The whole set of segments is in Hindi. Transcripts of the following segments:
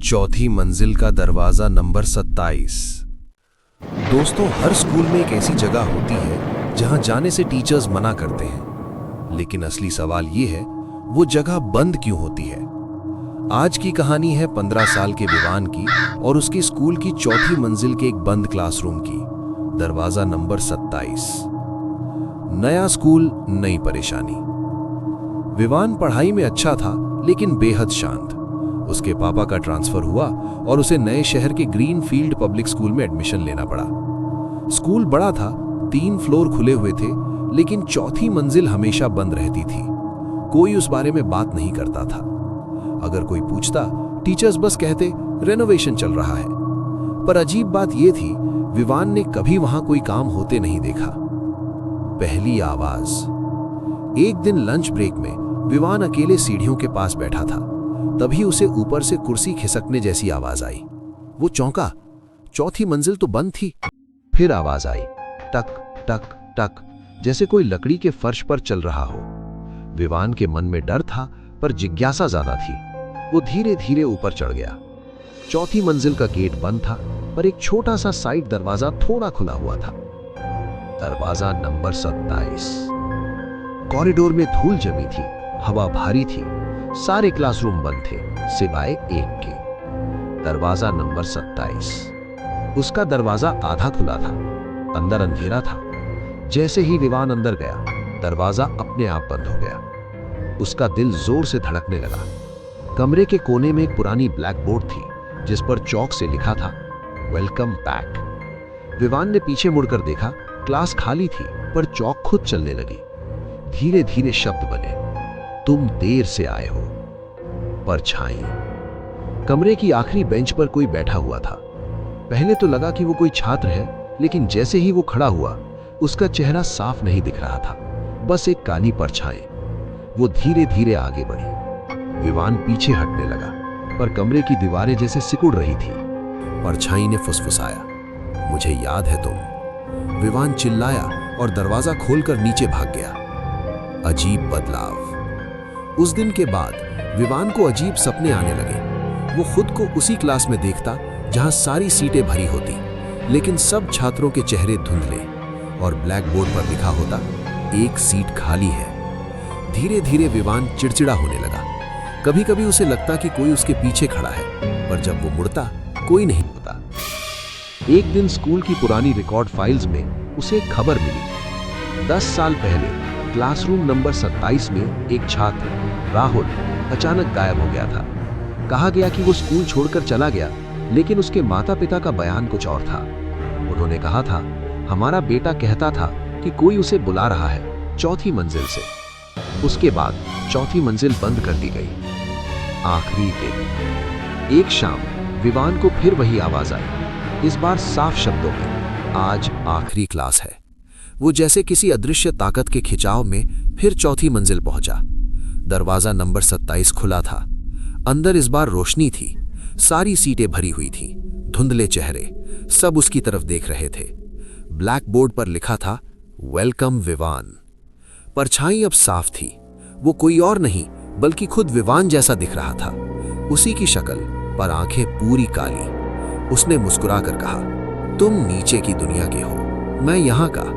चौथी मंजिल का दरवाजा नंबर 27। दोस्तों, हर स्कूल में एक ऐसी जगह होती है जहां जाने से टीचर्स मना करते हैं, लेकिन असली सवाल ये है वो जगह बंद क्यों होती है। आज की कहानी है 15 साल के विवान की और उसकी स्कूल की चौथी मंजिल के एक बंद क्लासरूम की। दरवाजा नंबर 27। नया स्कूल, नई परेशानी। विवान पढ़ाई में अच्छा था लेकिन बेहद शांत। उसके पापा का ट्रांसफर हुआ और उसे नए शहर के ग्रीन फील्ड पब्लिक स्कूल में एडमिशन लेना पड़ा। स्कूल बड़ा था, 3 फ्लोर खुले हुए थे, लेकिन चौथी मंजिल हमेशा बंद रहती थी। कोई उस बारे में बात नहीं करता था। अगर कोई पूछता, टीचर्स बस कहते रेनोवेशन चल रहा है। पर अजीब बात यह थी, विवान ने कभी वहां कोई काम होते नहीं देखा। पहली आवाज। एक दिन लंच ब्रेक में विवान अकेले सीढ़ियों के पास बैठा था। तभी उसे ऊपर से कुर्सी खिसकने जैसी आवाज आई। वो चौंका, चौथी मंजिल तो बंद थी। फिर आवाज आई, टक टक टक, जैसे कोई लकड़ी के फर्श पर चल रहा हो। विवान के मन में डर था पर जिज्ञासा ज्यादा थी। वो धीरे धीरे ऊपर चढ़ गया। चौथी मंजिल का गेट बंद था, पर एक छोटा सा साइड दरवाजा थोड़ा खुला हुआ था। दरवाजा नंबर 27। कॉरिडोर में धूल जमी थी, हवा भारी थी, सारे क्लासरूम बंद थे सिवाय एक के। दरवाजा नंबर 27। उसका दरवाजा आधा खुला था, अंदर अंधेरा था। जैसे ही विवान अंदर गया, दरवाजा अपने आप बंद हो गया। उसका दिल जोर से धड़कने लगा। कमरे के कोने में एक पुरानी ब्लैक बोर्ड थी जिस पर चौक से लिखा था, वेलकम बैक। विवान ने पीछे मुड़कर देखा, क्लास खाली थी पर चौक खुद चलने लगी। धीरे धीरे शब्द बने, तुम देर से आए हो। परछाई। कमरे की आखिरी बेंच पर कोई बैठा हुआ था। पहले तो लगा कि वो कोई छात्र है, लेकिन जैसे ही वो खड़ा हुआ, उसका चेहरा साफ नहीं दिख रहा था, बस एक काली परछाई। वो धीरे धीरे आगे बढ़ी। विवान पीछे हटने लगा, पर कमरे की दीवारें जैसे सिकुड़ रही थी। परछाई ने फुसफुसाया, मुझे याद है तुम। विवान चिल्लाया और दरवाजा खोलकर नीचे भाग गया। अजीब बदलाव। उस दिन के बाद विवान को अजीब सपने आने लगे। वो खुद को उसी क्लास में देखता जहां सारी सीटें भरी होती, लेकिन सब छात्रों के चेहरे धुंधले और ब्लैक बोर्ड पर लिखा होता, एक सीट खाली है। धीरे धीरे विवान चिड़चिड़ा होने लगा। कभी कभी उसे लगता कि कोई उसके पीछे खड़ा है, पर जब वो मुड़ता, कोई नहीं होता। एक दिन स्कूल की पुरानी रिकॉर्ड फाइल्स में उसे एक खबर मिली। 10 साल पहले क्लासरूम नंबर 27 में एक छात्र, राहुल, अचानक गायब हो गया था। कहा गया कि वो स्कूल छोड़कर चला गया, लेकिन उसके माता पिता का बयान कुछ और था। उन्होंने कहा था, हमारा बेटा कहता था कि कोई उसे बुला रहा है चौथी मंजिल से। उसके बाद चौथी मंजिल बंद कर दी गई। आखिरी दिन। एक शाम विवान को फिर वही आवाज आई, इस बार साफ शब्दों में, आज आखिरी क्लास है। वो जैसे किसी अदृश्य ताकत के खिंचाव में फिर चौथी मंजिल पहुंचा। दरवाजा नंबर 27 खुला था। अंदर इस बार रोशनी थी, सारी सीटें भरी हुई थीं, धुंधले चेहरे, सब उसकी तरफ देख रहे थे। ब्लैक बोर्ड पर लिखा था, वेलकम विवान। परछाई अब साफ थी। वो कोई और नहीं बल्कि खुद विवान जैसा दिख रहा था। उसी की शक्ल, पर आंखें पूरी काली। उसने मुस्कुराकर कहा, तुम नीचे की दुनिया के हो, मैं यहां का,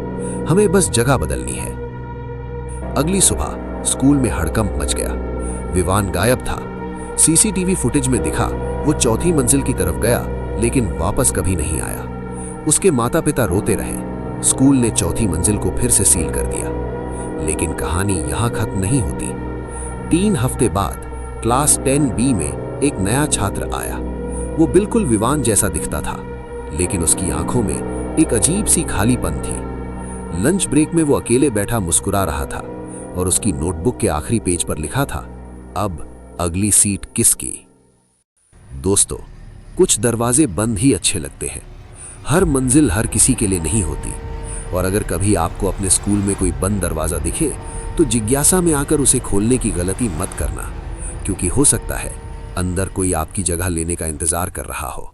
हमें बस जगह बदलनी है। अगली सुबह स्कूल में हड़कंप मच गया। विवान गायब था। सीसीटीवी फुटेज में दिखा, वो चौथी मंजिल की तरफ गया, लेकिन वापस कभी नहीं आया। उसके माता पिता रोते रहे। स्कूल ने चौथी मंजिल को फिर से सील कर दिया। लेकिन कहानी यहां खत्म नहीं होती। 3 हफ्ते बाद क्लास 10B में एक नया छात्र आया। वो बिल्कुल विवान जैसा दिखता था, लेकिन उसकी आंखों में एक अजीब सी खालीपन थी। लंच ब्रेक में वो अकेले बैठा मुस्कुरा रहा था और उसकी नोटबुक के आखिरी पेज पर लिखा था, अब अगली सीट किसकी। दोस्तों, कुछ दरवाजे बंद ही अच्छे लगते हैं। हर मंजिल हर किसी के लिए नहीं होती। और अगर कभी आपको अपने स्कूल में कोई बंद दरवाजा दिखे, तो जिज्ञासा में आकर उसे खोलने की गलती मत करना, क्योंकि हो सकता है अंदर कोई आपकी जगह लेने का इंतजार कर रहा हो।